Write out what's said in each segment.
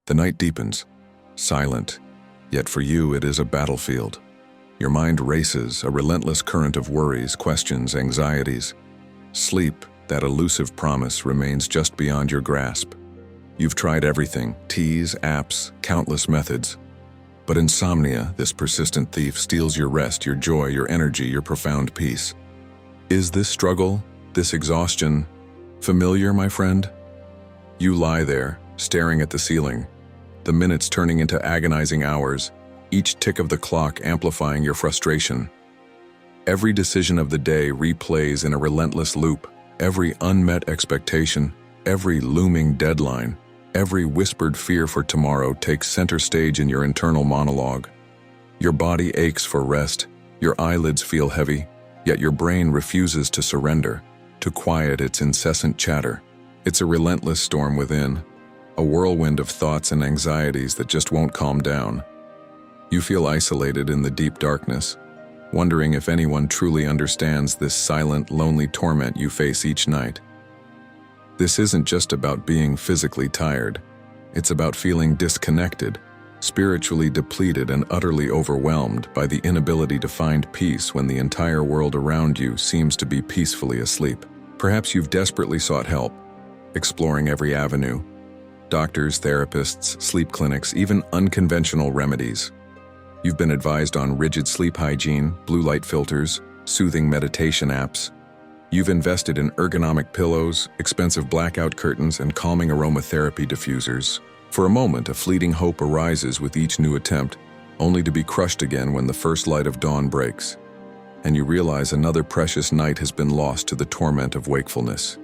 The night deepens, silent, yet for you it is a battlefield. Your mind races, a relentless current of worries, questions, anxieties. Sleep, that elusive promise, remains just beyond your grasp. You've tried everything, teas, apps, countless methods. But insomnia, this persistent thief, steals your rest, your joy, your energy, your profound peace. Is this struggle, this exhaustion, familiar, my friend? You lie there, staring at the ceiling, the minutes turning into agonizing hours, each tick of the clock amplifying your frustration. Every decision of the day replays in a relentless loop, every unmet expectation, every looming deadline, every whispered fear for tomorrow takes center stage in your internal monologue. Your body aches for rest, your eyelids feel heavy, yet your brain refuses to surrender, to quiet its incessant chatter. It's a relentless storm within, a whirlwind of thoughts and anxieties that just won't calm down. You feel isolated in the deep darkness, wondering if anyone truly understands this silent, lonely torment you face each night. This isn't just about being physically tired. It's about feeling disconnected, spiritually depleted, and utterly overwhelmed by the inability to find peace when the entire world around you seems to be peacefully asleep. Perhaps you've desperately sought help, exploring every avenue: doctors, therapists, sleep clinics, even unconventional remedies. You've been advised on rigid sleep hygiene, blue light filters, soothing meditation apps. You've invested in ergonomic pillows, expensive blackout curtains, and calming aromatherapy diffusers. For a moment, a fleeting hope arises with each new attempt, only to be crushed again when the first light of dawn breaks, and you realize another precious night has been lost to the torment of wakefulness.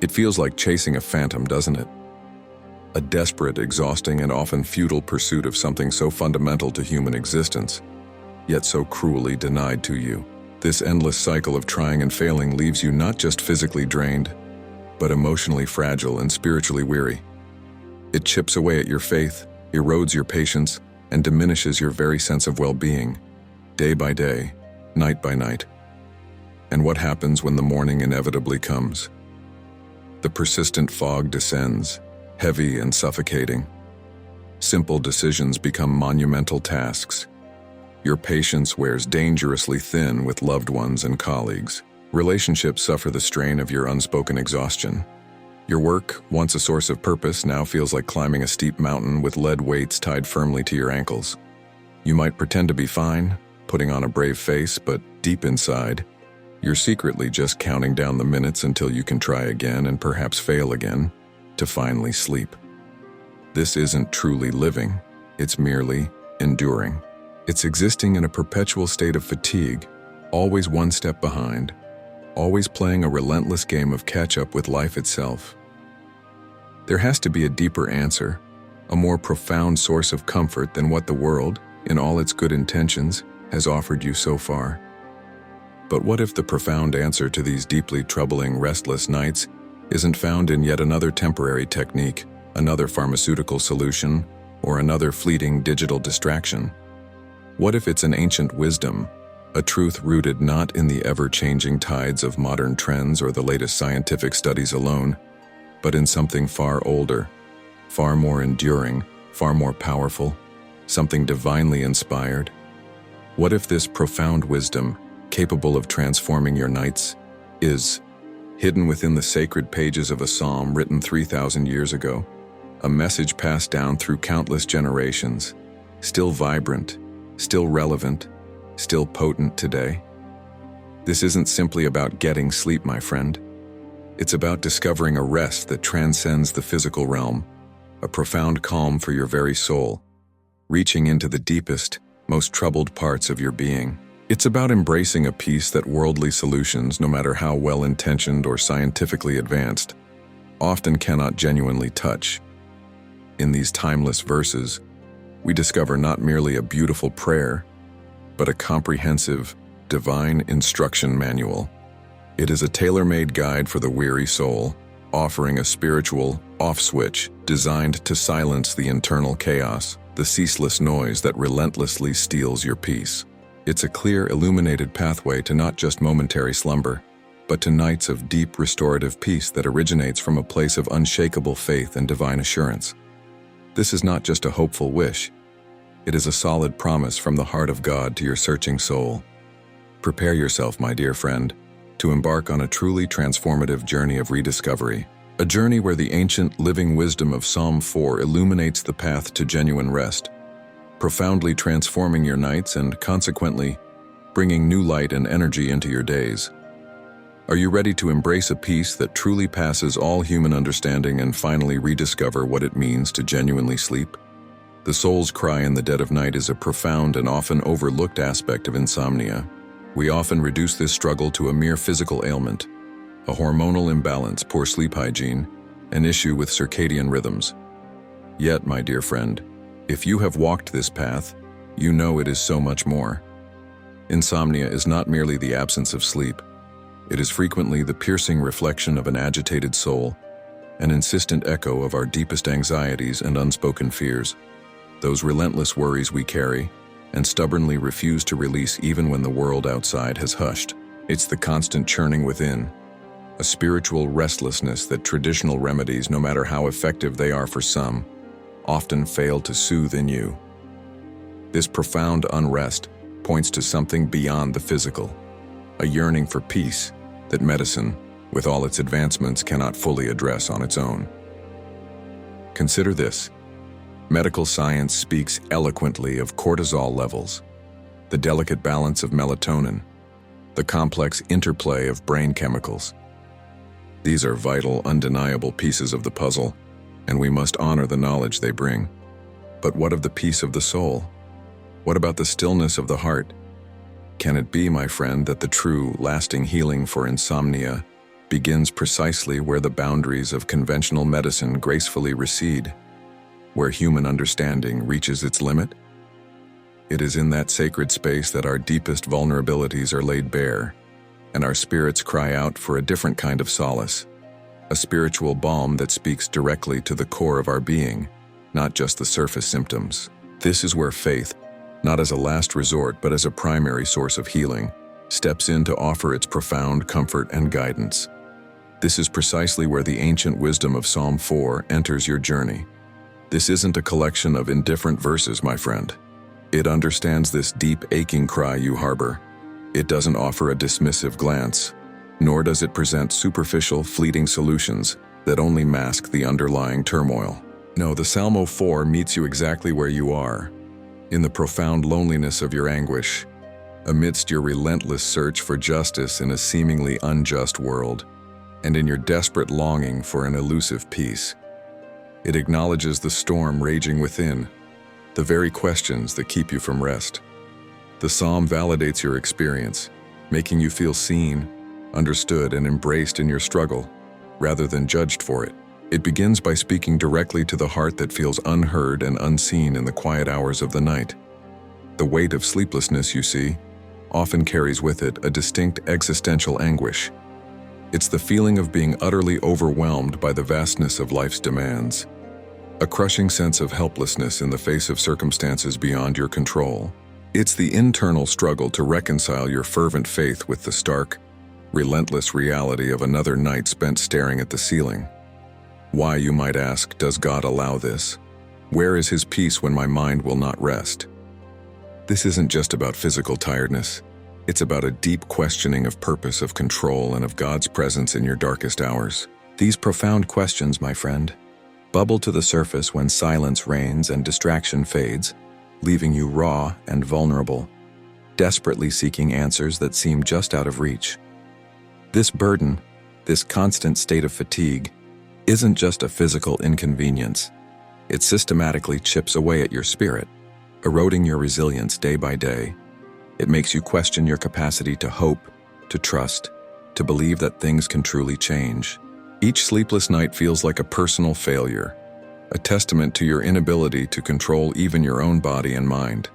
It feels like chasing a phantom, doesn't it? A desperate, exhausting, and often futile pursuit of something so fundamental to human existence, yet so cruelly denied to you. This endless cycle of trying and failing leaves you not just physically drained, but emotionally fragile and spiritually weary. It chips away at your faith, erodes your patience, and diminishes your very sense of well-being, day by day, night by night. And what happens when the morning inevitably comes? The persistent fog descends, heavy and suffocating. Simple decisions become monumental tasks. Your patience wears dangerously thin with loved ones and colleagues. Relationships suffer the strain of your unspoken exhaustion. Your work, once a source of purpose, now feels like climbing a steep mountain with lead weights tied firmly to your ankles. You might pretend to be fine, putting on a brave face, but deep inside, you're secretly just counting down the minutes until you can try again and perhaps fail again, to finally sleep. This isn't truly living, it's merely enduring. It's existing in a perpetual state of fatigue, always one step behind, always playing a relentless game of catch-up with life itself. There has to be a deeper answer, a more profound source of comfort than what the world, in all its good intentions, has offered you so far. But what if the profound answer to these deeply troubling, restless nights isn't found in yet another temporary technique, another pharmaceutical solution, or another fleeting digital distraction? What if it's an ancient wisdom, a truth rooted not in the ever-changing tides of modern trends or the latest scientific studies alone, but in something far older, far more enduring, far more powerful, something divinely inspired? What if this profound wisdom, capable of transforming your nights, is hidden within the sacred pages of a psalm written 3,000 years ago, a message passed down through countless generations, still vibrant, still relevant, still potent today? This isn't simply about getting sleep, my friend. It's about discovering a rest that transcends the physical realm, a profound calm for your very soul, reaching into the deepest, most troubled parts of your being. It's about embracing a peace that worldly solutions, no matter how well-intentioned or scientifically advanced, often cannot genuinely touch. In these timeless verses, we discover not merely a beautiful prayer, but a comprehensive, divine instruction manual. It is a tailor-made guide for the weary soul, offering a spiritual off-switch designed to silence the internal chaos, the ceaseless noise that relentlessly steals your peace. It's a clear, illuminated pathway to not just momentary slumber, but to nights of deep restorative peace that originates from a place of unshakable faith and divine assurance. This is not just a hopeful wish. It is a solid promise from the heart of God to your searching soul. Prepare yourself, my dear friend, to embark on a truly transformative journey of rediscovery. A journey where the ancient living wisdom of Psalm 4 illuminates the path to genuine rest, profoundly transforming your nights and, consequently, bringing new light and energy into your days. Are you ready to embrace a peace that truly passes all human understanding and finally rediscover what it means to genuinely sleep? The soul's cry in the dead of night is a profound and often overlooked aspect of insomnia. We often reduce this struggle to a mere physical ailment, a hormonal imbalance, poor sleep hygiene, an issue with circadian rhythms. Yet, my dear friend, if you have walked this path, you know it is so much more. Insomnia is not merely the absence of sleep. It is frequently the piercing reflection of an agitated soul, an insistent echo of our deepest anxieties and unspoken fears, those relentless worries we carry and stubbornly refuse to release even when the world outside has hushed. It's the constant churning within, a spiritual restlessness that traditional remedies, no matter how effective they are for some, often fail to soothe in you. This profound unrest points to something beyond the physical, a yearning for peace that medicine, with all its advancements, cannot fully address on its own. Consider this. Medical science speaks eloquently of cortisol levels, the delicate balance of melatonin, the complex interplay of brain chemicals. These are vital, undeniable pieces of the puzzle, and we must honor the knowledge they bring. But what of the peace of the soul? What about the stillness of the heart? Can it be, my friend, that the true, lasting healing for insomnia begins precisely where the boundaries of conventional medicine gracefully recede, where human understanding reaches its limit? It is in that sacred space that our deepest vulnerabilities are laid bare, and our spirits cry out for a different kind of solace, a spiritual balm that speaks directly to the core of our being, not just the surface symptoms. This is where faith, not as a last resort but as a primary source of healing, steps in to offer its profound comfort and guidance. This is precisely where the ancient wisdom of Psalm 4 enters your journey. This isn't a collection of indifferent verses, my friend. It understands this deep, aching cry you harbor. It doesn't offer a dismissive glance, nor does it present superficial, fleeting solutions that only mask the underlying turmoil. No, the Psalm 4 meets you exactly where you are, in the profound loneliness of your anguish, amidst your relentless search for justice in a seemingly unjust world, and in your desperate longing for an elusive peace. It acknowledges the storm raging within, the very questions that keep you from rest. The psalm validates your experience, making you feel seen, understood, and embraced in your struggle, rather than judged for it. It begins by speaking directly to the heart that feels unheard and unseen in the quiet hours of the night. The weight of sleeplessness, you see, often carries with it a distinct existential anguish. It's the feeling of being utterly overwhelmed by the vastness of life's demands, a crushing sense of helplessness in the face of circumstances beyond your control. It's the internal struggle to reconcile your fervent faith with the stark, relentless reality of another night spent staring at the ceiling. Why, you might ask, does God allow this? Where is His peace when my mind will not rest? This isn't just about physical tiredness. It's about a deep questioning of purpose, of control, and of God's presence in your darkest hours. These profound questions, my friend, bubble to the surface when silence reigns and distraction fades, leaving you raw and vulnerable, desperately seeking answers that seem just out of reach. This burden, this constant state of fatigue, isn't just a physical inconvenience. It systematically chips away at your spirit, eroding your resilience day by day. It makes you question your capacity to hope, to trust, to believe that things can truly change. Each sleepless night feels like a personal failure, a testament to your inability to control even your own body and mind.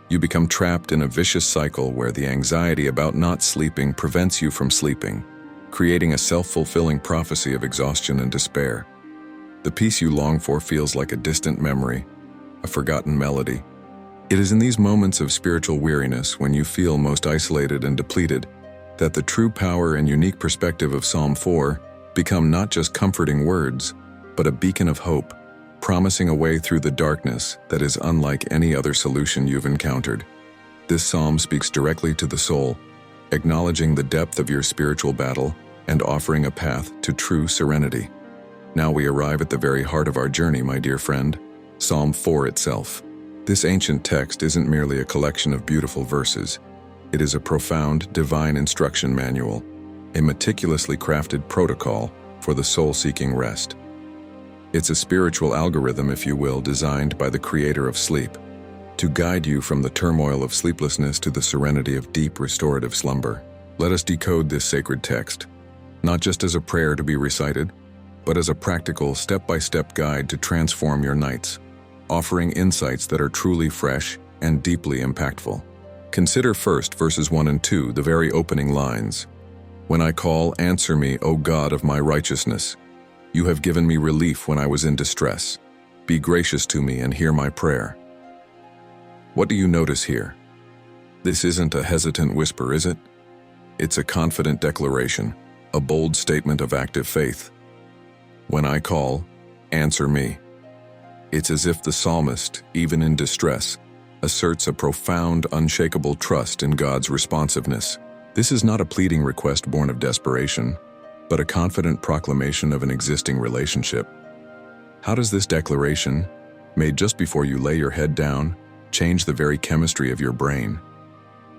You become trapped in a vicious cycle where the anxiety about not sleeping prevents you from sleeping, creating a self-fulfilling prophecy of exhaustion and despair. The peace you long for feels like a distant memory, a forgotten melody. It is in these moments of spiritual weariness, when you feel most isolated and depleted, that the true power and unique perspective of Psalm 4 become not just comforting words, but a beacon of hope, promising a way through the darkness that is unlike any other solution you've encountered. This psalm speaks directly to the soul, acknowledging the depth of your spiritual battle and offering a path to true serenity. Now we arrive at the very heart of our journey, my dear friend, Psalm 4 itself. This ancient text isn't merely a collection of beautiful verses. It is a profound divine instruction manual, a meticulously crafted protocol for the soul-seeking rest. It's a spiritual algorithm, if you will, designed by the creator of sleep, to guide you from the turmoil of sleeplessness to the serenity of deep restorative slumber. Let us decode this sacred text, not just as a prayer to be recited, but as a practical, step-by-step guide to transform your nights, offering insights that are truly fresh and deeply impactful. Consider first verses 1 and 2, the very opening lines. "When I call, answer me, O God of my righteousness. You have given me relief when I was in distress. Be gracious to me and hear my prayer." What do you notice here? This isn't a hesitant whisper, is it? It's a confident declaration, a bold statement of active faith. When I call, answer me. It's as if the psalmist, even in distress, asserts a profound, unshakable trust in God's responsiveness. This is not a pleading request born of desperation, but a confident proclamation of an existing relationship. How does this declaration, made just before you lay your head down, change the very chemistry of your brain?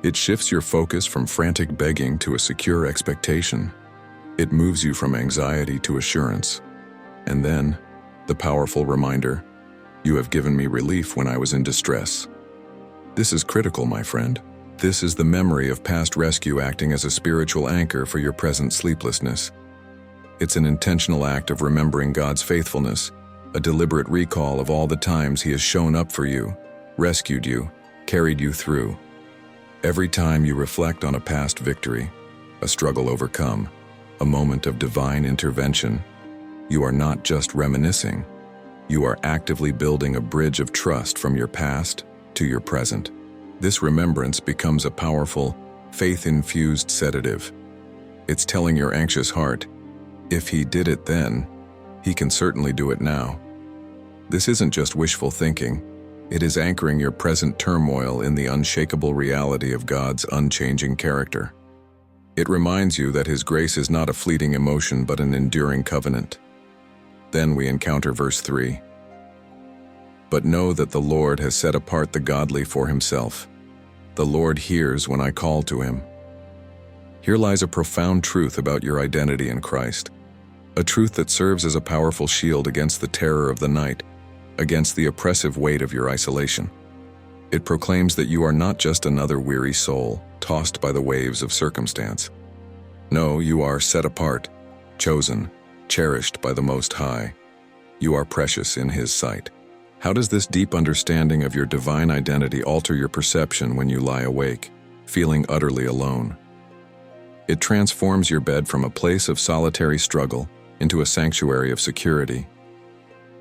It shifts your focus from frantic begging to a secure expectation. It moves you from anxiety to assurance. And then, the powerful reminder, "You have given me relief when I was in distress." This is critical, my friend. This is the memory of past rescue acting as a spiritual anchor for your present sleeplessness. It's an intentional act of remembering God's faithfulness, a deliberate recall of all the times He has shown up for you, rescued you, carried you through. Every time you reflect on a past victory, a struggle overcome, a moment of divine intervention, you are not just reminiscing. You are actively building a bridge of trust from your past to your present. This remembrance becomes a powerful, faith-infused sedative. It's telling your anxious heart, if He did it then, He can certainly do it now. This isn't just wishful thinking. It is anchoring your present turmoil in the unshakable reality of God's unchanging character. It reminds you that His grace is not a fleeting emotion but an enduring covenant. Then we encounter verse 3. "But know that the Lord has set apart the godly for Himself. The Lord hears when I call to Him." Here lies a profound truth about your identity in Christ, a truth that serves as a powerful shield against the terror of the night, against the oppressive weight of your isolation. It proclaims that you are not just another weary soul, tossed by the waves of circumstance. No, you are set apart, chosen, cherished by the Most High. You are precious in His sight. How does this deep understanding of your divine identity alter your perception when you lie awake, feeling utterly alone? It transforms your bed from a place of solitary struggle into a sanctuary of security.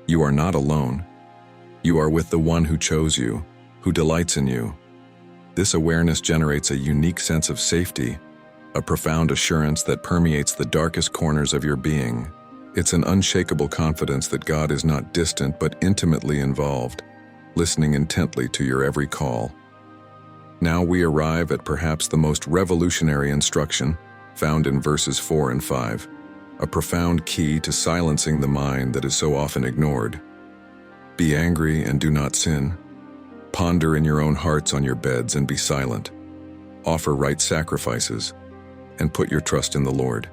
You are not alone. You are with the One who chose you, who delights in you. This awareness generates a unique sense of safety, a profound assurance that permeates the darkest corners of your being. It's an unshakable confidence that God is not distant but intimately involved, listening intently to your every call. Now we arrive at perhaps the most revolutionary instruction found in verses 4 and 5, a profound key to silencing the mind that is so often ignored. "Be angry and do not sin. Ponder in your own hearts on your beds and be silent. Offer right sacrifices and put your trust in the Lord."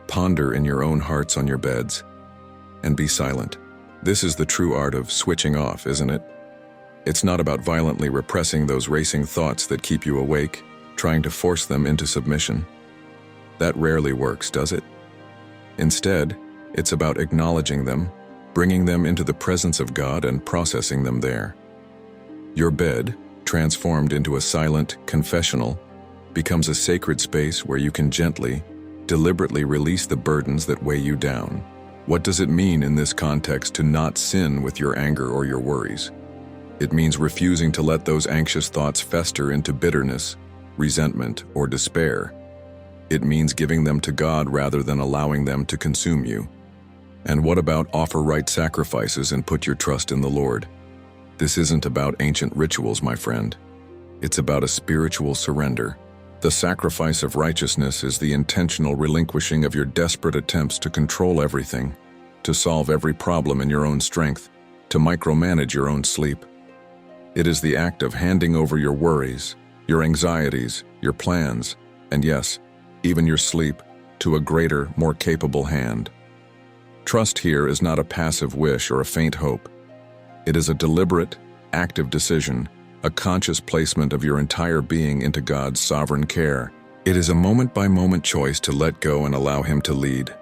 Ponder in your own hearts on your beds and be silent. This is the true art of switching off, isn't it? It's not about violently repressing those racing thoughts that keep you awake, trying to force them into submission. That rarely works, does it? Instead, it's about acknowledging them, bringing them into the presence of God and processing them there. Your bed, transformed into a silent confessional, becomes a sacred space where you can gently, deliberately release the burdens that weigh you down. What does it mean in this context to not sin with your anger or your worries? It means refusing to let those anxious thoughts fester into bitterness, resentment, or despair. It means giving them to God rather than allowing them to consume you. And what about offer right sacrifices and put your trust in the Lord? This isn't about ancient rituals, my friend. It's about a spiritual surrender. The sacrifice of righteousness is the intentional relinquishing of your desperate attempts to control everything, to solve every problem in your own strength, to micromanage your own sleep. It is the act of handing over your worries, your anxieties, your plans, and yes, even your sleep, to a greater, more capable hand. Trust here is not a passive wish or a faint hope. It is a deliberate, active decision, a conscious placement of your entire being into God's sovereign care. It is a moment-by-moment choice to let go and allow Him to lead.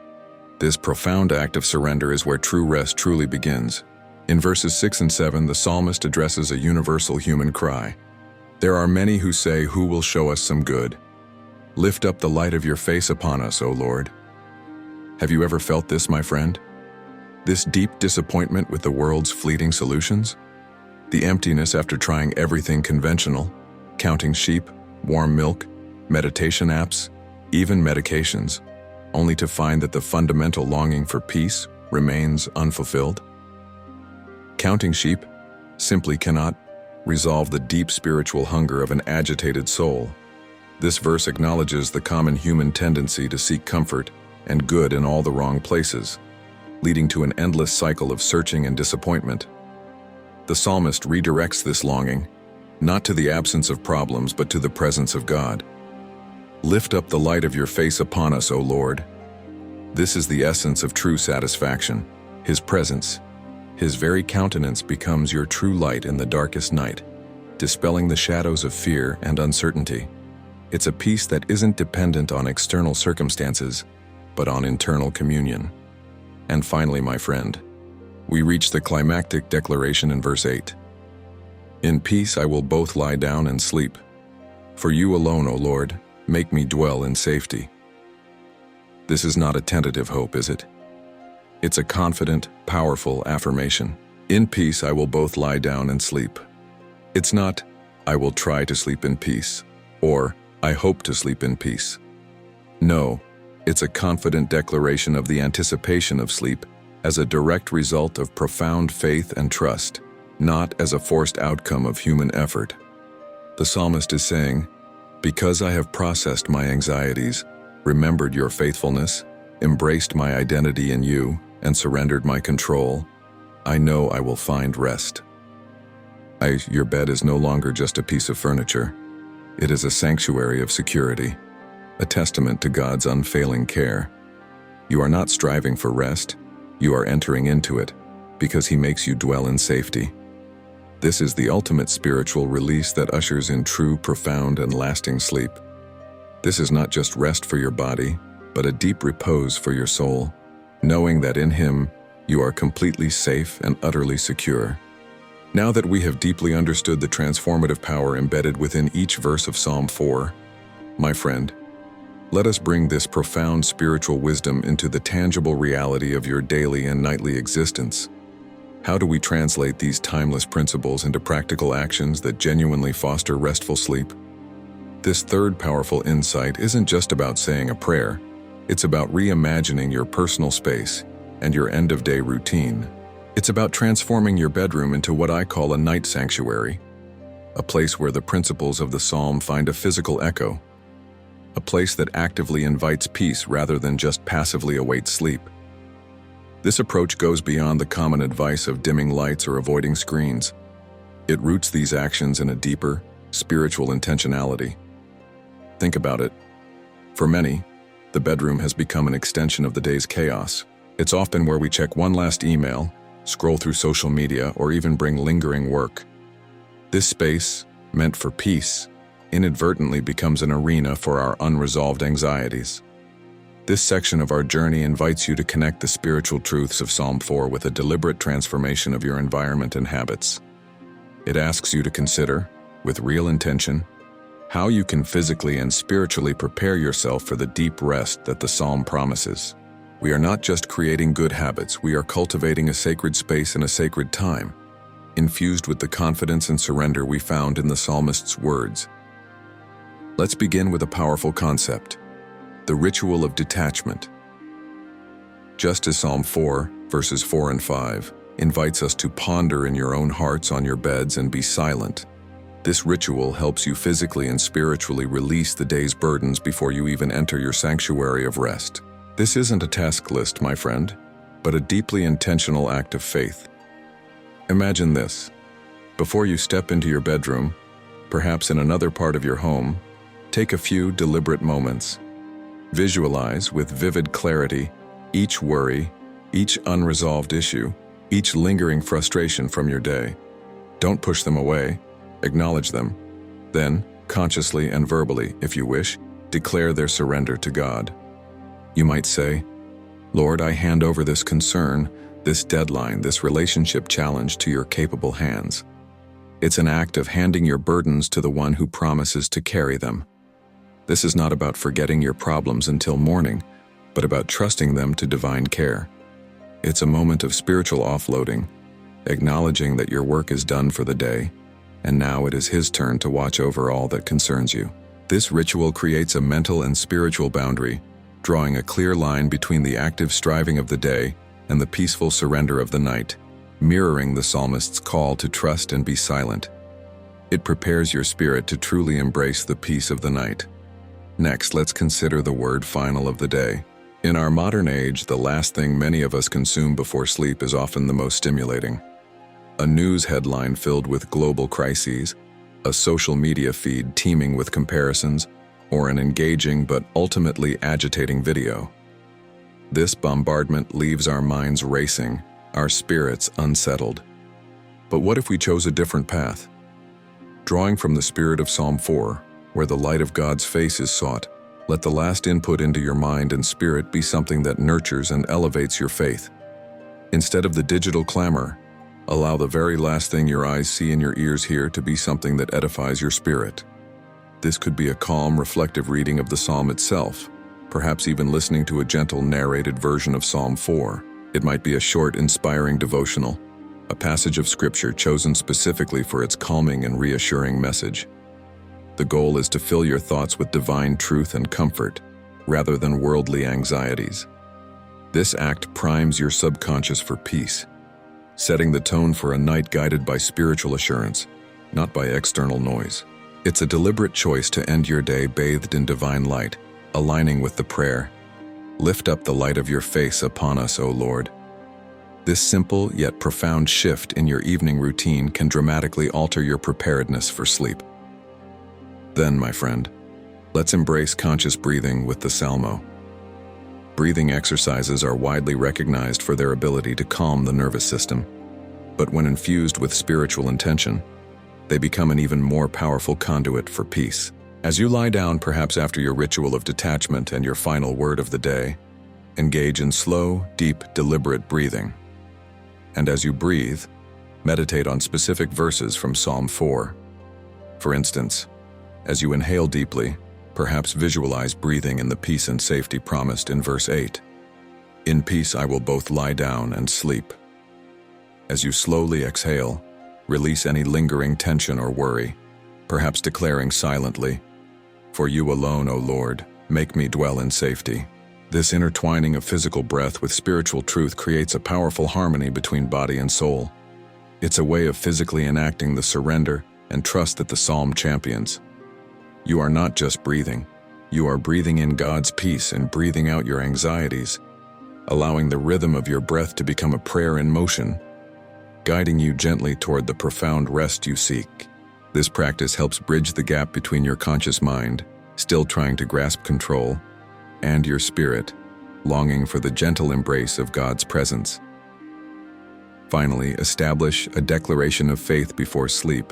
This profound act of surrender is where true rest truly begins. In verses 6 and 7, the psalmist addresses a universal human cry. There are many who say, "Who will show us some good? Lift up the light of your face upon us, O Lord." Have you ever felt this, my friend? This deep disappointment with the world's fleeting solutions? The emptiness after trying everything conventional, counting sheep, warm milk, meditation apps, even medications, only to find that the fundamental longing for peace remains unfulfilled? Counting sheep simply cannot resolve the deep spiritual hunger of an agitated soul. This verse acknowledges the common human tendency to seek comfort and good in all the wrong places, leading to an endless cycle of searching and disappointment. The psalmist redirects this longing, not to the absence of problems, but to the presence of God. Lift up the light of your face upon us, O Lord. This is the essence of true satisfaction. His presence, His very countenance becomes your true light in the darkest night, dispelling the shadows of fear and uncertainty. It's a peace that isn't dependent on external circumstances, but on internal communion. And finally, my friend, we reach the climactic declaration in verse 8. In peace I will both lie down and sleep. For you alone, O Lord, make me dwell in safety. This is not a tentative hope, is it? It's a confident, powerful affirmation. In peace I will both lie down and sleep. It's not, I will try to sleep in peace, or I hope to sleep in peace. No, it's a confident declaration of the anticipation of sleep as a direct result of profound faith and trust, not as a forced outcome of human effort. The psalmist is saying, because I have processed my anxieties, remembered your faithfulness, embraced my identity in you, and surrendered my control, I know I will find rest. Your bed is no longer just a piece of furniture. It is a sanctuary of security, a testament to God's unfailing care. You are not striving for rest, you are entering into it, because He makes you dwell in safety. This is the ultimate spiritual release that ushers in true, profound, and lasting sleep. This is not just rest for your body, but a deep repose for your soul, knowing that in Him you are completely safe and utterly secure. Now that we have deeply understood the transformative power embedded within each verse of Psalm 4, my friend, let us bring this profound spiritual wisdom into the tangible reality of your daily and nightly existence. How do we translate these timeless principles into practical actions that genuinely foster restful sleep? This third powerful insight isn't just about saying a prayer. It's about reimagining your personal space and your end-of-day routine. It's about transforming your bedroom into what I call a night sanctuary, a place where the principles of the psalm find a physical echo, a place that actively invites peace rather than just passively awaits sleep. This approach goes beyond the common advice of dimming lights or avoiding screens. It roots these actions in a deeper, spiritual intentionality. Think about it. For many, the bedroom has become an extension of the day's chaos. It's often where we check one last email, scroll through social media, or even bring lingering work. This space, meant for peace, inadvertently becomes an arena for our unresolved anxieties. This section of our journey invites you to connect the spiritual truths of Psalm 4 with a deliberate transformation of your environment and habits. It asks you to consider, with real intention, how you can physically and spiritually prepare yourself for the deep rest that the psalm promises. We are not just creating good habits, we are cultivating a sacred space and a sacred time, infused with the confidence and surrender we found in the psalmist's words. Let's begin with a powerful concept, the ritual of detachment. Just as Psalm 4, verses 4 and 5, invites us to ponder in your own hearts on your beds and be silent. This ritual helps you physically and spiritually release the day's burdens before you even enter your sanctuary of rest. This isn't a task list, my friend, but a deeply intentional act of faith. Imagine this. Before you step into your bedroom, perhaps in another part of your home, take a few deliberate moments. Visualize with vivid clarity each worry, each unresolved issue, each lingering frustration from your day. Don't push them away, acknowledge them. Then, consciously and verbally, if you wish, declare their surrender to God. You might say, Lord, I hand over this concern, this deadline, this relationship challenge to your capable hands. It's an act of handing your burdens to the one who promises to carry them. This is not about forgetting your problems until morning, but about trusting them to divine care. It's a moment of spiritual offloading, acknowledging that your work is done for the day, and now it is His turn to watch over all that concerns you. This ritual creates a mental and spiritual boundary, drawing a clear line between the active striving of the day and the peaceful surrender of the night, mirroring the psalmist's call to trust and be silent. It prepares your spirit to truly embrace the peace of the night. Next, let's consider the word final of the day. In our modern age, the last thing many of us consume before sleep is often the most stimulating. A news headline filled with global crises, a social media feed teeming with comparisons, or an engaging but ultimately agitating video. This bombardment leaves our minds racing, our spirits unsettled. But what if we chose a different path? Drawing from the spirit of Psalm 4, where the light of God's face is sought, let the last input into your mind and spirit be something that nurtures and elevates your faith. Instead of the digital clamor, allow the very last thing your eyes see and your ears hear to be something that edifies your spirit. This could be a calm, reflective reading of the psalm itself, perhaps even listening to a gentle, narrated version of Psalm 4. It might be a short, inspiring devotional, a passage of scripture chosen specifically for its calming and reassuring message. The goal is to fill your thoughts with divine truth and comfort, rather than worldly anxieties. This act primes your subconscious for peace, setting the tone for a night guided by spiritual assurance, not by external noise. It's a deliberate choice to end your day bathed in divine light, aligning with the prayer, "Lift up the light of your face upon us, O Lord." This simple yet profound shift in your evening routine can dramatically alter your preparedness for sleep. Then, my friend, let's embrace conscious breathing with the Salmo. Breathing exercises are widely recognized for their ability to calm the nervous system, but when infused with spiritual intention, they become an even more powerful conduit for peace. As you lie down, perhaps after your ritual of detachment and your final word of the day, engage in slow, deep, deliberate breathing. And as you breathe, meditate on specific verses from Psalm 4. For instance, as you inhale deeply, perhaps visualize breathing in the peace and safety promised in verse 8. "In peace I will both lie down and sleep." As you slowly exhale, release any lingering tension or worry, perhaps declaring silently, "For you alone, O Lord, make me dwell in safety." This intertwining of physical breath with spiritual truth creates a powerful harmony between body and soul. It's a way of physically enacting the surrender and trust that the psalm champions. You are not just breathing, you are breathing in God's peace and breathing out your anxieties, allowing the rhythm of your breath to become a prayer in motion, guiding you gently toward the profound rest you seek. This practice helps bridge the gap between your conscious mind, still trying to grasp control, and your spirit, longing for the gentle embrace of God's presence. Finally, establish a declaration of faith before sleep.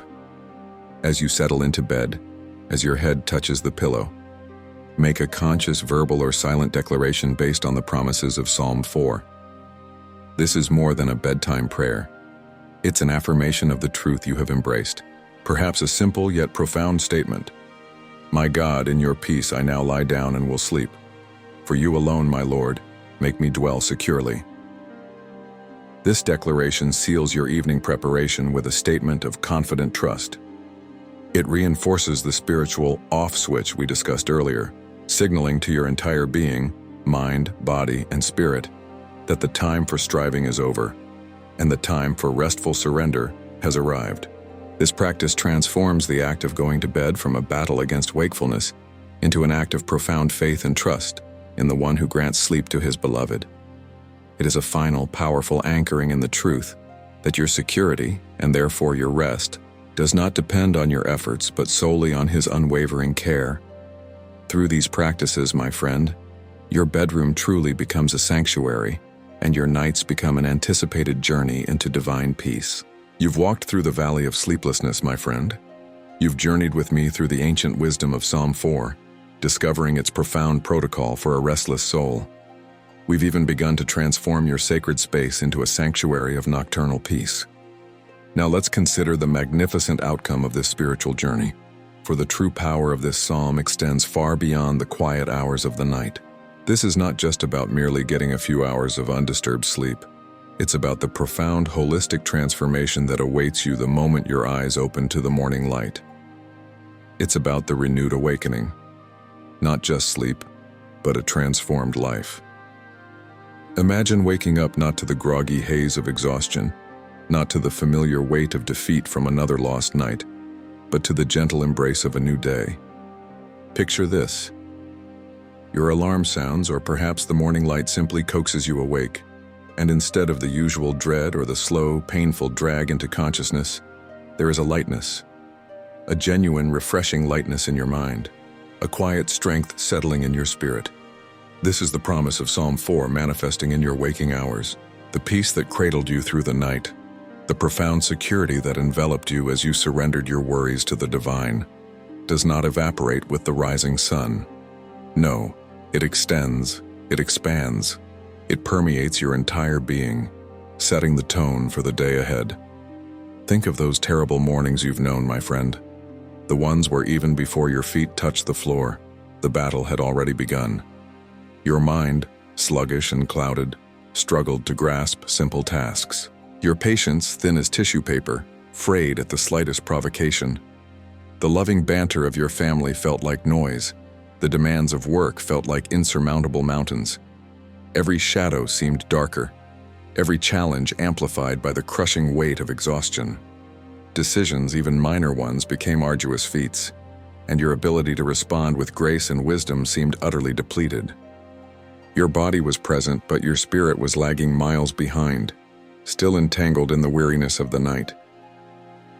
As you settle into bed, as your head touches the pillow, make a conscious verbal or silent declaration based on the promises of Psalm 4. This is more than a bedtime prayer. It's an affirmation of the truth you have embraced. Perhaps a simple yet profound statement. "My God, in your peace I now lie down and will sleep. For you alone, my Lord, make me dwell securely." This declaration seals your evening preparation with a statement of confident trust. It reinforces the spiritual off switch we discussed earlier, signaling to your entire being, mind, body, and spirit, that the time for striving is over, and the time for restful surrender has arrived. This practice transforms the act of going to bed from a battle against wakefulness into an act of profound faith and trust in the one who grants sleep to his beloved. It is a final, powerful anchoring in the truth that your security, and therefore your rest, does not depend on your efforts but solely on his unwavering care. Through these practices, my friend, your bedroom truly becomes a sanctuary, and your nights become an anticipated journey into divine peace. You've walked through the valley of sleeplessness, my friend. You've journeyed with me through the ancient wisdom of Psalm 4, discovering its profound protocol for a restless soul. We've even begun to transform your sacred space into a sanctuary of nocturnal peace. Now let's consider the magnificent outcome of this spiritual journey, for the true power of this psalm extends far beyond the quiet hours of the night. This is not just about merely getting a few hours of undisturbed sleep. It's about the profound holistic transformation that awaits you the moment your eyes open to the morning light. It's about the renewed awakening. Not just sleep, but a transformed life. Imagine waking up not to the groggy haze of exhaustion, not to the familiar weight of defeat from another lost night, but to the gentle embrace of a new day. Picture this. Your alarm sounds, or perhaps the morning light simply coaxes you awake, and instead of the usual dread or the slow, painful drag into consciousness, there is a lightness, a genuine, refreshing lightness in your mind, a quiet strength settling in your spirit. This is the promise of Psalm 4 manifesting in your waking hours, the peace that cradled you through the night, the profound security that enveloped you as you surrendered your worries to the divine, does not evaporate with the rising sun. No, it extends, it expands, it permeates your entire being, setting the tone for the day ahead. Think of those terrible mornings you've known, my friend. The ones where even before your feet touched the floor, the battle had already begun. Your mind, sluggish and clouded, struggled to grasp simple tasks. Your patience, thin as tissue paper, frayed at the slightest provocation. The loving banter of your family felt like noise. The demands of work felt like insurmountable mountains. Every shadow seemed darker, every challenge amplified by the crushing weight of exhaustion. Decisions, even minor ones, became arduous feats, and your ability to respond with grace and wisdom seemed utterly depleted. Your body was present, but your spirit was lagging miles behind, still entangled in the weariness of the night.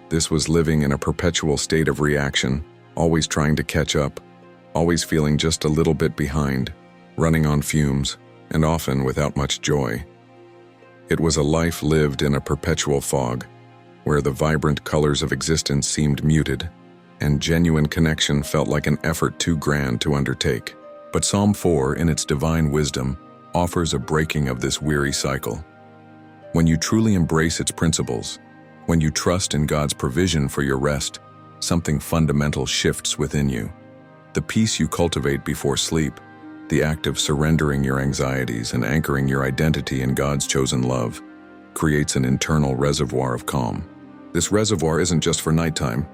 This was living in a perpetual state of reaction, always trying to catch up, always feeling just a little bit behind, running on fumes, and often without much joy. It was a life lived in a perpetual fog, where the vibrant colors of existence seemed muted, and genuine connection felt like an effort too grand to undertake. But Psalm 4, in its divine wisdom, offers a breaking of this weary cycle. When you truly embrace its principles, when you trust in God's provision for your rest, something fundamental shifts within you. The peace you cultivate before sleep, the act of surrendering your anxieties and anchoring your identity in God's chosen love, creates an internal reservoir of calm. This reservoir isn't just for nighttime.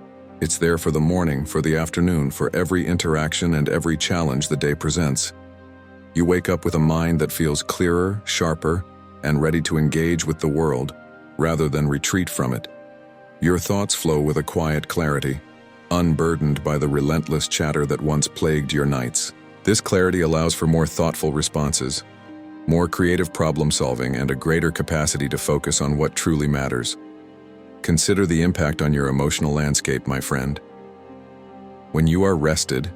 It's there for the morning, for the afternoon, for every interaction and every challenge the day presents. You wake up with a mind that feels clearer, sharper, and ready to engage with the world, rather than retreat from it. Your thoughts flow with a quiet clarity, unburdened by the relentless chatter that once plagued your nights. This clarity allows for more thoughtful responses, more creative problem-solving, and a greater capacity to focus on what truly matters. Consider the impact on your emotional landscape, my friend. When you are rested,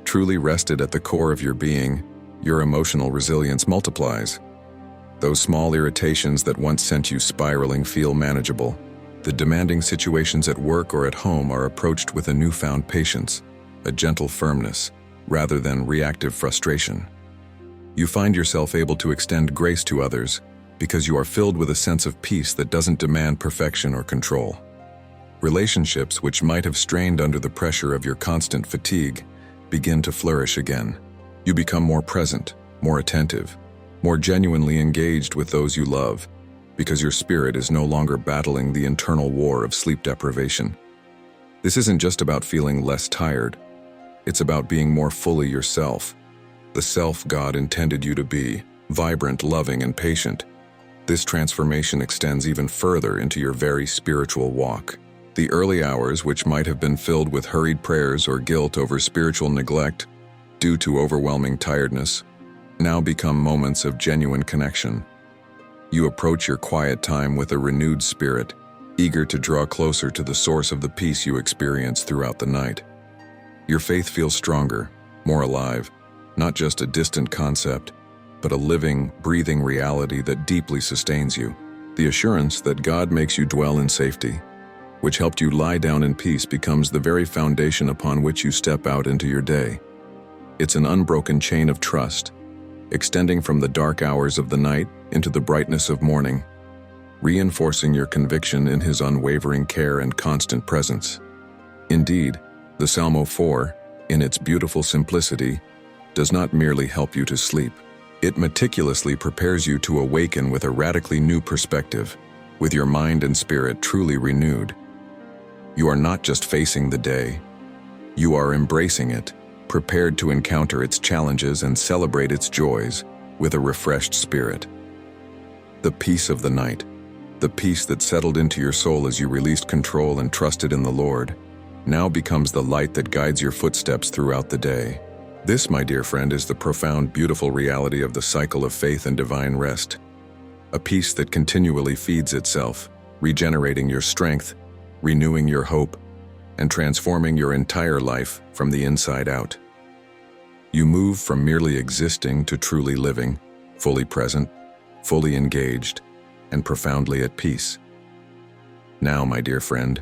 truly rested at the core of your being, your emotional resilience multiplies. Those small irritations that once sent you spiraling feel manageable. The demanding situations at work or at home are approached with a newfound patience, a gentle firmness, rather than reactive frustration. You find yourself able to extend grace to others because you are filled with a sense of peace that doesn't demand perfection or control. Relationships which might have strained under the pressure of your constant fatigue begin to flourish again. You become more present, more attentive, more genuinely engaged with those you love, because your spirit is no longer battling the internal war of sleep deprivation. This isn't just about feeling less tired. It's about being more fully yourself, the self God intended you to be, vibrant, loving, and patient. This transformation extends even further into your very spiritual walk. The early hours, which might have been filled with hurried prayers or guilt over spiritual neglect due to overwhelming tiredness, now become moments of genuine connection. You approach your quiet time with a renewed spirit, eager to draw closer to the source of the peace you experience throughout the night. Your faith feels stronger, more alive, not just a distant concept, but a living, breathing reality that deeply sustains you. The assurance that God makes you dwell in safety, which helped you lie down in peace, becomes the very foundation upon which you step out into your day. It's an unbroken chain of trust, extending from the dark hours of the night into the brightness of morning, reinforcing your conviction in His unwavering care and constant presence. Indeed, the Psalm 4, in its beautiful simplicity, does not merely help you to sleep. It meticulously prepares you to awaken with a radically new perspective, with your mind and spirit truly renewed. You are not just facing the day, you are embracing it, prepared to encounter its challenges and celebrate its joys with a refreshed spirit. The peace of the night, the peace that settled into your soul as you released control and trusted in the Lord, now becomes the light that guides your footsteps throughout the day. This, my dear friend, is the profound, beautiful reality of the cycle of faith and divine rest. A peace that continually feeds itself, regenerating your strength, renewing your hope, and transforming your entire life from the inside out. You move from merely existing to truly living, fully present, fully engaged, and profoundly at peace. Now, my dear friend,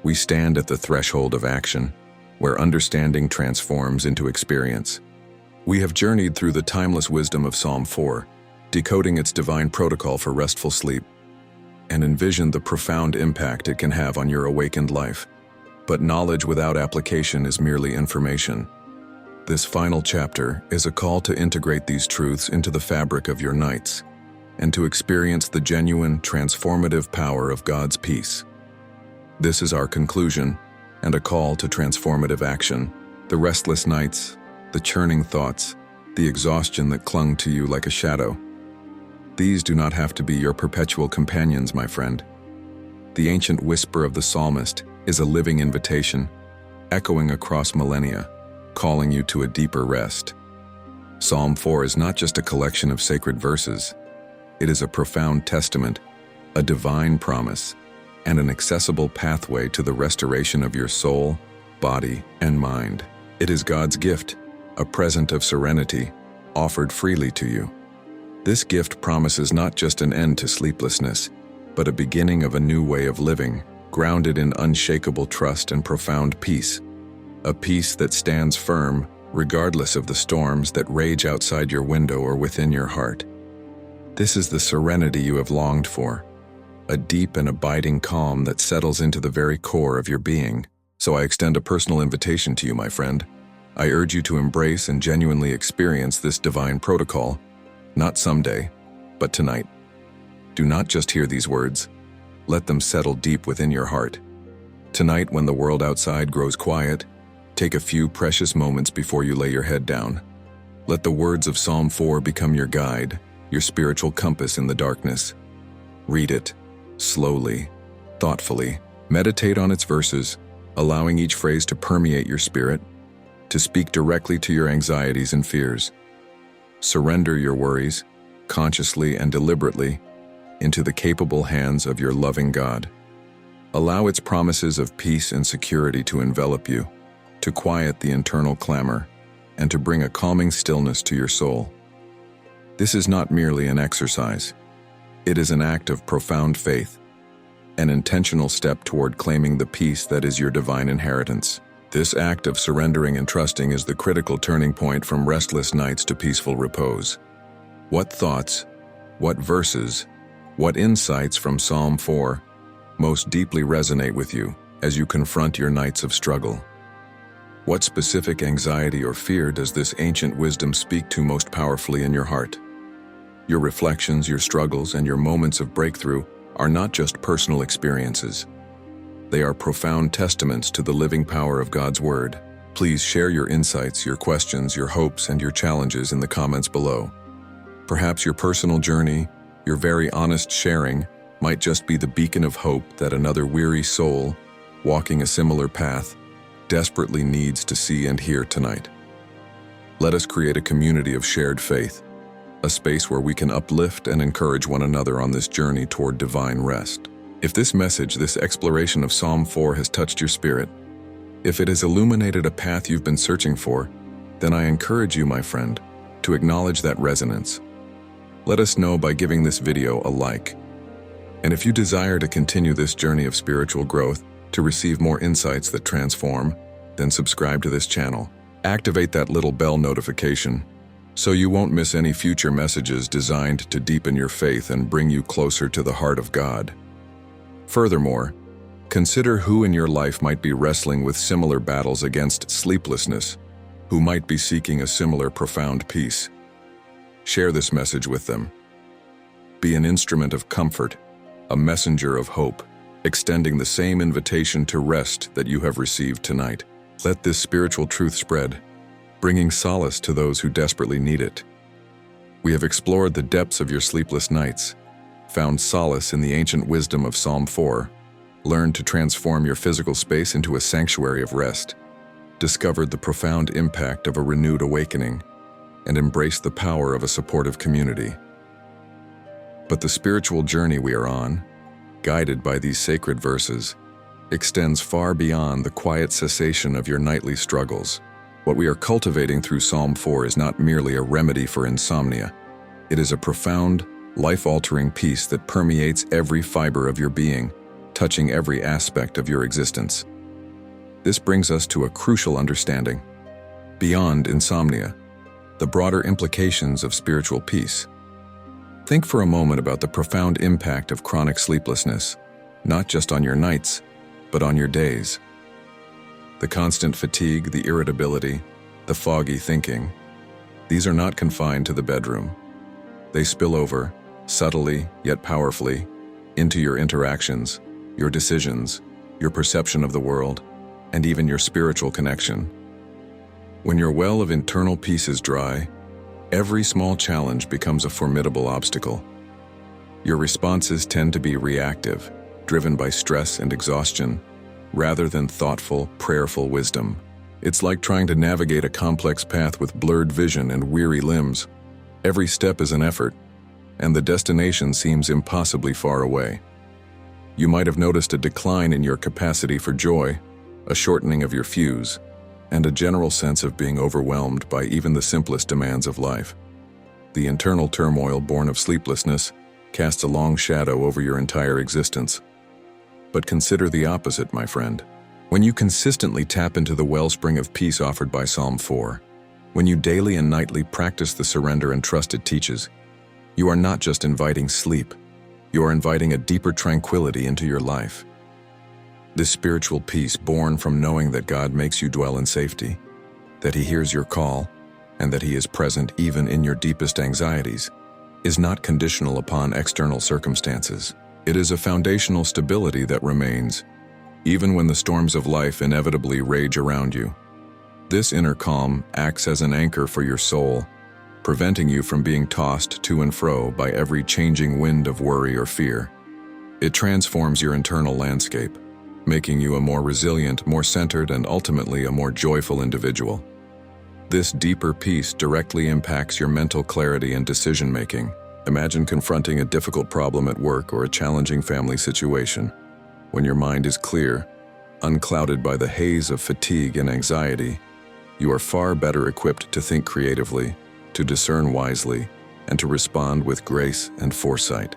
we stand at the threshold of action, where understanding transforms into experience. We have journeyed through the timeless wisdom of Psalm 4, decoding its divine protocol for restful sleep, and envisioned the profound impact it can have on your awakened life. But knowledge without application is merely information. This final chapter is a call to integrate these truths into the fabric of your nights, and to experience the genuine, transformative power of God's peace. This is our conclusion, and a call to transformative action. The restless nights, the churning thoughts, the exhaustion that clung to you like a shadow. These do not have to be your perpetual companions, my friend. The ancient whisper of the psalmist is a living invitation, echoing across millennia, calling you to a deeper rest. Psalm 4 is not just a collection of sacred verses. It is a profound testament, a divine promise, and an accessible pathway to the restoration of your soul, body, and mind. It is God's gift, a present of serenity, offered freely to you. This gift promises not just an end to sleeplessness, but a beginning of a new way of living, grounded in unshakable trust and profound peace. A peace that stands firm, regardless of the storms that rage outside your window or within your heart. This is the serenity you have longed for, a deep and abiding calm that settles into the very core of your being. So I extend a personal invitation to you, my friend. I urge you to embrace and genuinely experience this divine protocol, not someday, but tonight. Do not just hear these words. Let them settle deep within your heart. Tonight, when the world outside grows quiet, take a few precious moments before you lay your head down. Let the words of Psalm 4 become your guide, your spiritual compass in the darkness. Read it, slowly, thoughtfully. Meditate on its verses, allowing each phrase to permeate your spirit, to speak directly to your anxieties and fears. Surrender your worries, consciously and deliberately, into the capable hands of your loving God. Allow its promises of peace and security to envelop you, to quiet the internal clamor, and to bring a calming stillness to your soul. This is not merely an exercise. It is an act of profound faith, an intentional step toward claiming the peace that is your divine inheritance. This act of surrendering and trusting is the critical turning point from restless nights to peaceful repose. What thoughts, what verses, what insights from Psalm 4 most deeply resonate with you as you confront your nights of struggle? What specific anxiety or fear does this ancient wisdom speak to most powerfully in your heart? Your reflections, your struggles, and your moments of breakthrough are not just personal experiences. They are profound testaments to the living power of God's Word. Please share your insights, your questions, your hopes, and your challenges in the comments below. Perhaps your personal journey, your very honest sharing, might just be the beacon of hope that another weary soul, walking a similar path, desperately needs to see and hear tonight. Let us create a community of shared faith, a space where we can uplift and encourage one another on this journey toward divine rest. If this message, this exploration of Psalm 4 has touched your spirit, if it has illuminated a path you've been searching for, then I encourage you, my friend, to acknowledge that resonance. Let us know by giving this video a like. And if you desire to continue this journey of spiritual growth, to receive more insights that transform, then subscribe to this channel. Activate that little bell notification so you won't miss any future messages designed to deepen your faith and bring you closer to the heart of God. Furthermore, consider who in your life might be wrestling with similar battles against sleeplessness, who might be seeking a similar profound peace. Share this message with them. Be an instrument of comfort, a messenger of hope, extending the same invitation to rest that you have received tonight. Let this spiritual truth spread, bringing solace to those who desperately need it. We have explored the depths of your sleepless nights, found solace in the ancient wisdom of Psalm 4, learned to transform your physical space into a sanctuary of rest, discovered the profound impact of a renewed awakening, and embraced the power of a supportive community. But the spiritual journey we are on, guided by these sacred verses, extends far beyond the quiet cessation of your nightly struggles. What we are cultivating through Psalm 4 is not merely a remedy for insomnia. It is a profound, life-altering peace that permeates every fiber of your being, touching every aspect of your existence. This brings us to a crucial understanding. Beyond insomnia, the broader implications of spiritual peace. Think for a moment about the profound impact of chronic sleeplessness, not just on your nights, but on your days. The constant fatigue, the irritability, the foggy thinking, these are not confined to the bedroom. They spill over, subtly yet powerfully, into your interactions, your decisions, your perception of the world, and even your spiritual connection. When your well of internal peace is dry, every small challenge becomes a formidable obstacle. Your responses tend to be reactive, driven by stress and exhaustion, rather than thoughtful, prayerful wisdom. It's like trying to navigate a complex path with blurred vision and weary limbs. Every step is an effort, and the destination seems impossibly far away. You might have noticed a decline in your capacity for joy, a shortening of your fuse, and a general sense of being overwhelmed by even the simplest demands of life. The internal turmoil born of sleeplessness casts a long shadow over your entire existence. But consider the opposite, my friend. When you consistently tap into the wellspring of peace offered by Psalm 4, when you daily and nightly practice the surrender and trust it teaches, you are not just inviting sleep, you are inviting a deeper tranquility into your life. This spiritual peace born from knowing that God makes you dwell in safety, that He hears your call, and that He is present even in your deepest anxieties, is not conditional upon external circumstances. It is a foundational stability that remains, even when the storms of life inevitably rage around you. This inner calm acts as an anchor for your soul, preventing you from being tossed to and fro by every changing wind of worry or fear. It transforms your internal landscape, making you a more resilient, more centered, and ultimately a more joyful individual. This deeper peace directly impacts your mental clarity and decision-making. Imagine confronting a difficult problem at work or a challenging family situation. When your mind is clear, unclouded by the haze of fatigue and anxiety, you are far better equipped to think creatively, to discern wisely, and to respond with grace and foresight.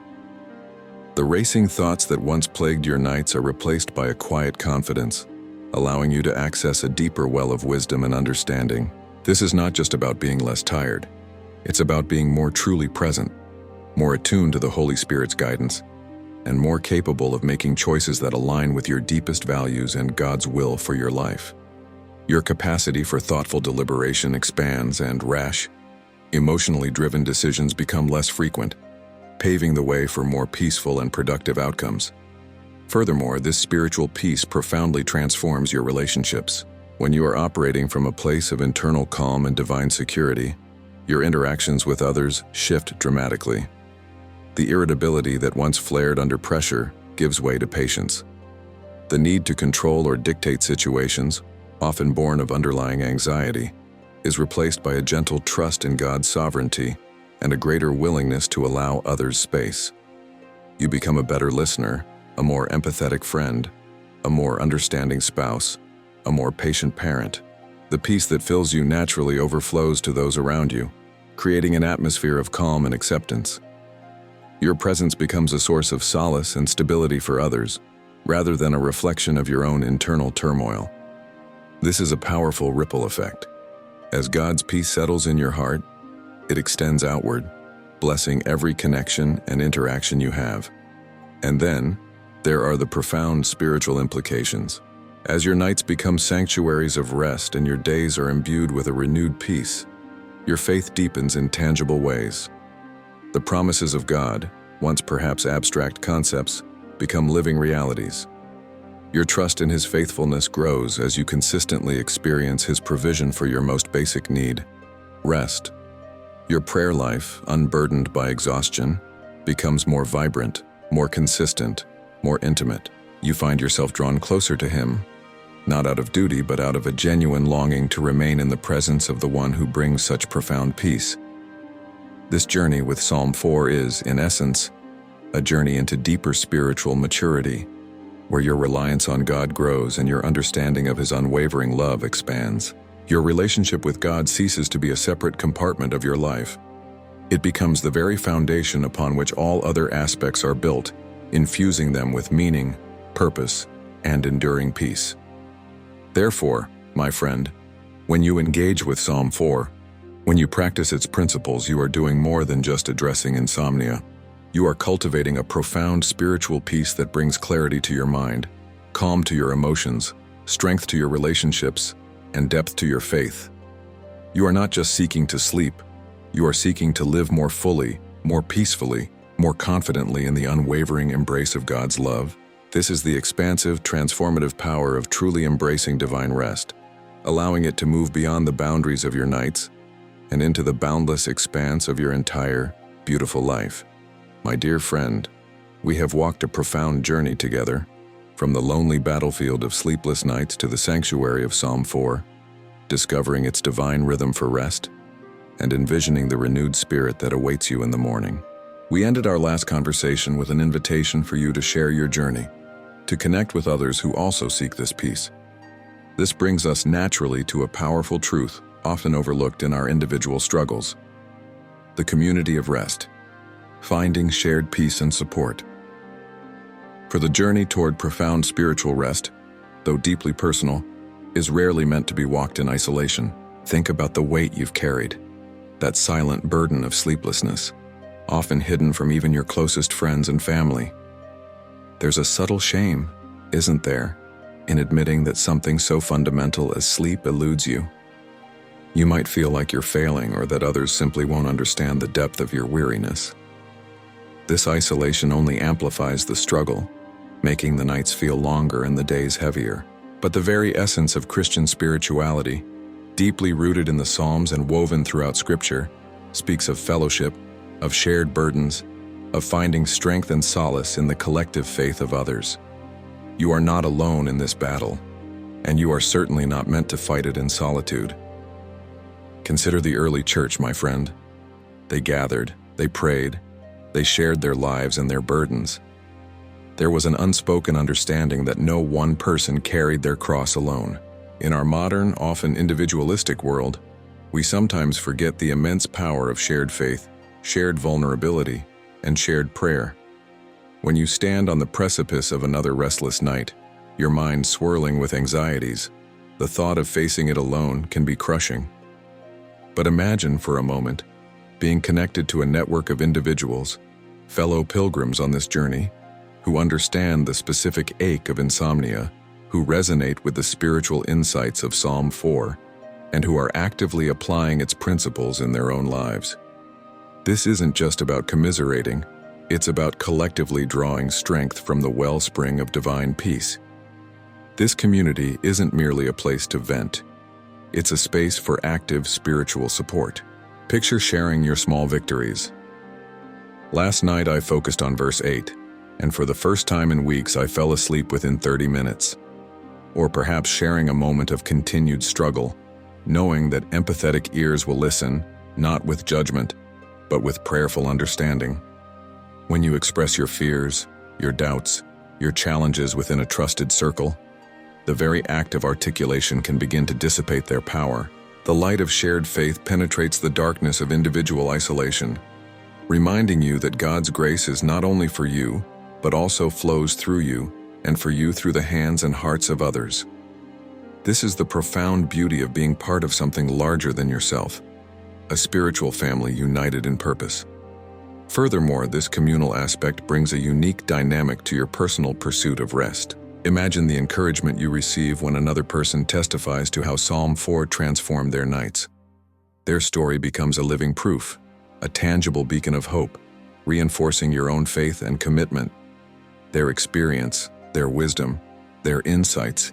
The racing thoughts that once plagued your nights are replaced by a quiet confidence, allowing you to access a deeper well of wisdom and understanding. This is not just about being less tired. It's about being more truly present, more attuned to the Holy Spirit's guidance, and more capable of making choices that align with your deepest values and God's will for your life. Your capacity for thoughtful deliberation expands, and rash, emotionally driven decisions become less frequent, paving the way for more peaceful and productive outcomes. Furthermore, this spiritual peace profoundly transforms your relationships. When you are operating from a place of internal calm and divine security, Your interactions with others shift dramatically. The irritability that once flared under pressure gives way to patience. The need to control or dictate situations, often born of underlying anxiety, is replaced by a gentle trust in God's sovereignty and a greater willingness to allow others space. You become a better listener, a more empathetic friend, a more understanding spouse, a more patient parent. The peace that fills you naturally overflows to those around you, creating an atmosphere of calm and acceptance. Your presence becomes a source of solace and stability for others, rather than a reflection of your own internal turmoil. This is a powerful ripple effect. As God's peace settles in your heart, it extends outward, blessing every connection and interaction you have. And then, there are the profound spiritual implications. As your nights become sanctuaries of rest and your days are imbued with a renewed peace, your faith deepens in tangible ways. The promises of God, once perhaps abstract concepts, become living realities. Your trust in His faithfulness grows as you consistently experience His provision for your most basic need, rest. Your prayer life, unburdened by exhaustion, becomes more vibrant, more consistent, more intimate. You find yourself drawn closer to Him, not out of duty but out of a genuine longing to remain in the presence of the One who brings such profound peace. This journey with Psalm 4 is, in essence, a journey into deeper spiritual maturity, where your reliance on God grows and your understanding of His unwavering love expands. Your relationship with God ceases to be a separate compartment of your life. It becomes the very foundation upon which all other aspects are built, infusing them with meaning, purpose, and enduring peace. Therefore, my friend, when you engage with Psalm 4, when you practice its principles, you are doing more than just addressing insomnia. You are cultivating a profound spiritual peace that brings clarity to your mind, calm to your emotions, strength to your relationships, and depth to your faith. You are not just seeking to sleep, you are seeking to live more fully, more peacefully, more confidently in the unwavering embrace of God's love. This is the expansive, transformative power of truly embracing divine rest, allowing it to move beyond the boundaries of your nights and into the boundless expanse of your entire, beautiful life. My dear friend, we have walked a profound journey together, from the lonely battlefield of sleepless nights to the sanctuary of Psalm 4, discovering its divine rhythm for rest, and envisioning the renewed spirit that awaits you in the morning. We ended our last conversation with an invitation for you to share your journey, to connect with others who also seek this peace. This brings us naturally to a powerful truth, often overlooked in our individual struggles: the community of rest. Finding shared peace and support. For the journey toward profound spiritual rest, though deeply personal, is rarely meant to be walked in isolation. Think about the weight you've carried, that silent burden of sleeplessness, often hidden from even your closest friends and family. There's a subtle shame, isn't there, in admitting that something so fundamental as sleep eludes you. You might feel like you're failing or that others simply won't understand the depth of your weariness. This isolation only amplifies the struggle, making the nights feel longer and the days heavier. But the very essence of Christian spirituality, deeply rooted in the Psalms and woven throughout Scripture, speaks of fellowship, of shared burdens, of finding strength and solace in the collective faith of others. You are not alone in this battle, and you are certainly not meant to fight it in solitude. Consider the early church, my friend. They gathered, they prayed, they shared their lives and their burdens. There was an unspoken understanding that no one person carried their cross alone. In our modern, often individualistic world, we sometimes forget the immense power of shared faith, shared vulnerability, and shared prayer. When you stand on the precipice of another restless night, your mind swirling with anxieties, the thought of facing it alone can be crushing. But imagine for a moment being connected to a network of individuals, fellow pilgrims on this journey, who understand the specific ache of insomnia, who resonate with the spiritual insights of Psalm 4, and who are actively applying its principles in their own lives. This isn't just about commiserating, it's about collectively drawing strength from the wellspring of divine peace. This community isn't merely a place to vent, it's a space for active spiritual support. Picture sharing your small victories. Last night I focused on verse 8, and for the first time in weeks I fell asleep within 30 minutes. Or perhaps sharing a moment of continued struggle, knowing that empathetic ears will listen, not with judgment, but with prayerful understanding. When you express your fears, your doubts, your challenges within a trusted circle, the very act of articulation can begin to dissipate their power. The light of shared faith penetrates the darkness of individual isolation, reminding you that God's grace is not only for you, but also flows through you, and for you through the hands and hearts of others. This is the profound beauty of being part of something larger than yourself, a spiritual family united in purpose. Furthermore, this communal aspect brings a unique dynamic to your personal pursuit of rest. Imagine the encouragement you receive when another person testifies to how Psalm 4 transformed their nights. Their story becomes a living proof, a tangible beacon of hope, reinforcing your own faith and commitment. Their experience, their wisdom, their insights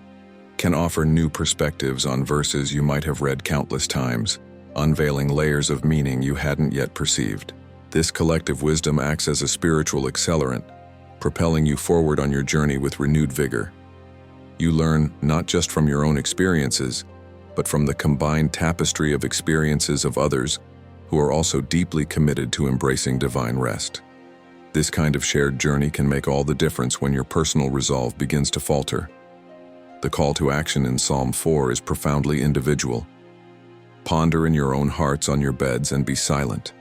can offer new perspectives on verses you might have read countless times, unveiling layers of meaning you hadn't yet perceived. This collective wisdom acts as a spiritual accelerant, propelling you forward on your journey with renewed vigor. You learn not just from your own experiences, but from the combined tapestry of experiences of others who are also deeply committed to embracing divine rest. This kind of shared journey can make all the difference when your personal resolve begins to falter. The call to action in Psalm 4 is profoundly individual. Ponder in your own hearts on your beds and be silent.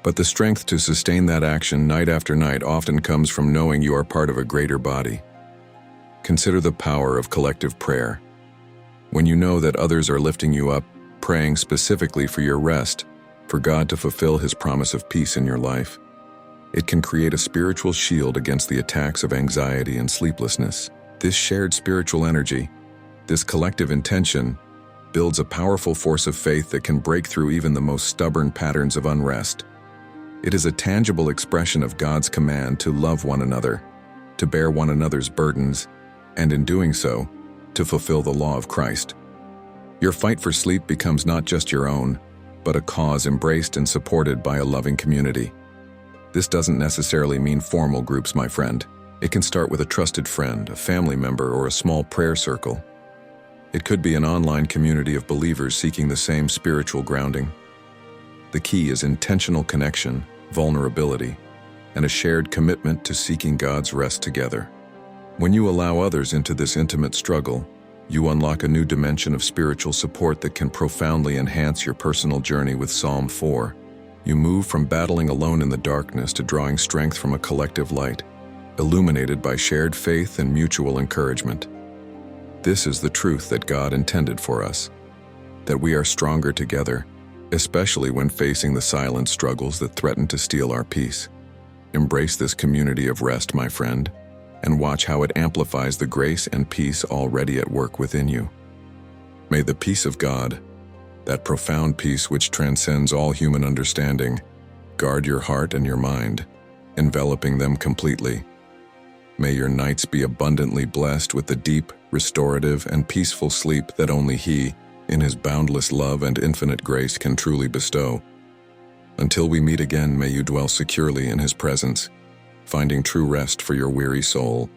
But the strength to sustain that action night after night often comes from knowing you are part of a greater body. Consider the power of collective prayer. When you know that others are lifting you up, praying specifically for your rest, for God to fulfill His promise of peace in your life, it can create a spiritual shield against the attacks of anxiety and sleeplessness. This shared spiritual energy, this collective intention, builds a powerful force of faith that can break through even the most stubborn patterns of unrest. It is a tangible expression of God's command to love one another, to bear one another's burdens, and in doing so, to fulfill the law of Christ. Your fight for sleep becomes not just your own, but a cause embraced and supported by a loving community. This doesn't necessarily mean formal groups, my friend. It can start with a trusted friend, a family member, or a small prayer circle. It could be an online community of believers seeking the same spiritual grounding. The key is intentional connection, vulnerability, and a shared commitment to seeking God's rest together. When you allow others into this intimate struggle, you unlock a new dimension of spiritual support that can profoundly enhance your personal journey with Psalm 4. You move from battling alone in the darkness to drawing strength from a collective light, illuminated by shared faith and mutual encouragement. This is the truth that God intended for us, that we are stronger together, especially when facing the silent struggles that threaten to steal our peace. Embrace this community of rest, my friend, and watch how it amplifies the grace and peace already at work within you. May the peace of God, that profound peace which transcends all human understanding, guard your heart and your mind, enveloping them completely. May your nights be abundantly blessed with the deep, restorative, and peaceful sleep that only He, in His boundless love and infinite grace, can truly bestow. Until we meet again, may you dwell securely in His presence, finding true rest for your weary soul.